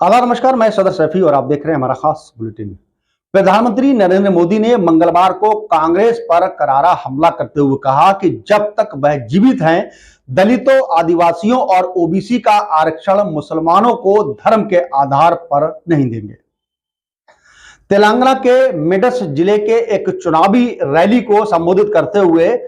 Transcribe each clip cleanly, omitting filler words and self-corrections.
आदाब नमस्कार, मैं सदर सैफी और आप देख रहे हैं हमारा खास बुलेटिन। प्रधानमंत्री नरेंद्र मोदी ने मंगलवार को कांग्रेस पर करारा हमला करते हुए कहा कि जब तक वह जीवित हैं, दलितों, आदिवासियों और ओबीसी का आरक्षण मुसलमानों को धर्म के आधार पर नहीं देंगे। तेलंगाना के मेडस जिले के एक चुनावी रैली को संबोधित करते हुए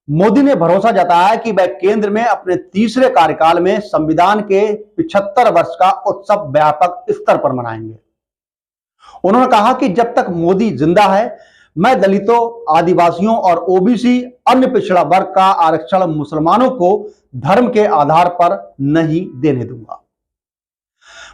मोदी ने भरोसा जताया कि वह केंद्र में अपने तीसरे कार्यकाल में संविधान के 75 वर्ष का उत्सव व्यापक स्तर पर मनाएंगे। उन्होंने कहा कि जब तक मोदी जिंदा है, मैं दलितों, आदिवासियों और ओबीसी अन्य पिछड़ा वर्ग का आरक्षण मुसलमानों को धर्म के आधार पर नहीं देने दूंगा।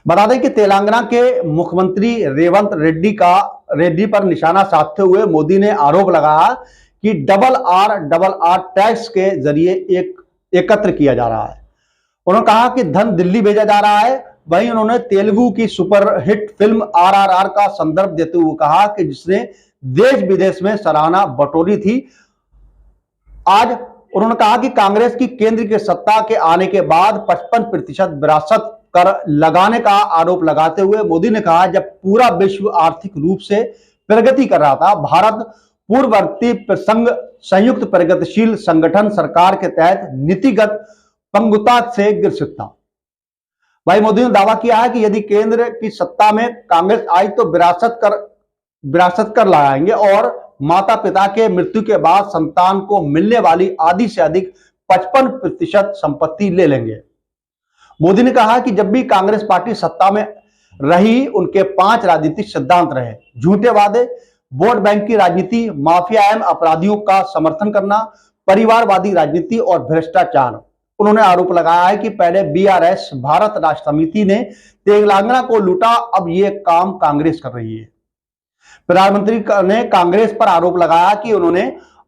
बता दें कि तेलंगाना के मुख्यमंत्री रेवंत रेड्डी पर निशाना साधते हुए मोदी ने आरोप लगाया कि डबल आर टैक्स के जरिए एकत्र किया जा रहा है। उन्होंने कहा कि धन दिल्ली भेजा जा रहा है। वहीं उन्होंने तेलुगु की सुपरहिट फिल्म आरआरआर का संदर्भ देते हुए कहा कि जिसने देश विदेश में सराहना बटोरी थी। आज उन्होंने कहा कि कांग्रेस की केंद्र की सत्ता के आने के बाद 55% विरासत कर लगाने का आरोप लगाते हुए मोदी ने कहा, जब पूरा विश्व आर्थिक रूप से प्रगति कर रहा था, भारत पूर्ववर्ती संयुक्त प्रगतिशील संगठन सरकार के तहत नीतिगत पंगुता से ग्रसित था। भाई मोदी ने दावा किया है कि यदि केंद्र की सत्ता में कांग्रेस आई तो विरासत कर लाएंगे और माता पिता के मृत्यु के बाद संतान को मिलने वाली आधी से अधिक 55% संपत्ति ले लेंगे। मोदी ने कहा कि जब भी कांग्रेस पार्टी सत्ता में रही, उनके 5 राजनीतिक सिद्धांत रहे: झूठे वादे, वोट बैंक की राजनीति, माफिया एवं अपराधियों का समर्थन करना, परिवारवादी राजनीति और भ्रष्टाचार। उन्होंने आरोप लगाया है कि पहले बीआरएस भारत राष्ट्र समिति ने तेलंगाना को लूटा, अब यह काम कांग्रेस कर रही है। प्रधानमंत्री ने कांग्रेस पर आरोप लगाया कि उन्होंने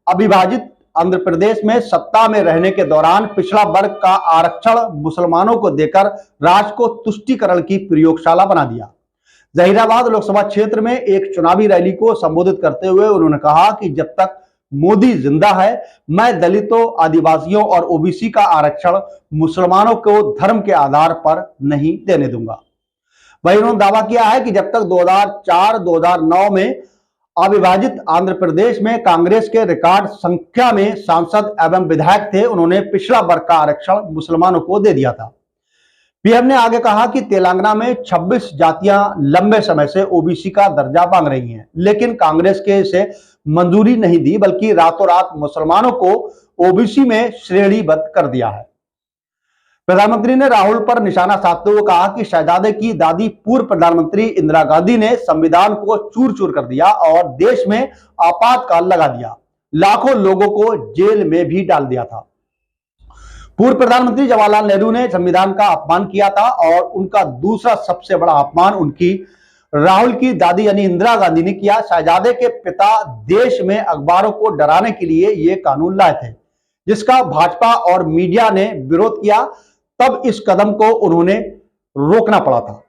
अविभाजित आंध्र प्रदेश में सत्ता में रहने के दौरान पिछड़ा वर्ग का आरक्षण मुसलमानों को देकर राज्य को तुष्टीकरण की प्रयोगशाला बना दिया। जहीराबाद लोकसभा क्षेत्र में एक चुनावी रैली को संबोधित करते हुए उन्होंने कहा कि जब तक मोदी जिंदा है, मैं दलितों, आदिवासियों और ओबीसी का आरक्षण मुसलमानों को धर्म के आधार पर नहीं देने दूंगा। वहीं उन्होंने दावा किया है कि जब तक 2004-2009 में अविभाजित आंध्र प्रदेश में कांग्रेस के रिकॉर्ड संख्या में सांसद एवं विधायक थे, उन्होंने पिछड़ा वर्ग का आरक्षण मुसलमानों को दे दिया था। पीएम ने आगे कहा कि तेलंगाना में 26 जातियां लंबे समय से ओबीसी का दर्जा मांग रही हैं, लेकिन कांग्रेस के इसे मंजूरी नहीं दी, बल्कि रातों रात मुसलमानों को ओबीसी में श्रेणीबद्ध कर दिया है। प्रधानमंत्री ने राहुल पर निशाना साधते हुए कहा कि शहजादे की दादी पूर्व प्रधानमंत्री इंदिरा गांधी ने संविधान को चूर चूर कर दिया और देश में आपातकाल लगा दिया, लाखों लोगों को जेल में भी डाल दिया था। पूर्व प्रधानमंत्री जवाहरलाल नेहरू ने संविधान का अपमान किया था और उनका दूसरा सबसे बड़ा अपमान उनकी राहुल की दादी यानी इंदिरा गांधी ने किया। शहजादे के पिता देश में अखबारों को डराने के लिए यह कानून लाए थे, जिसका भाजपा और मीडिया ने विरोध किया। तब इस कदम को उन्होंने रोकना पड़ा था।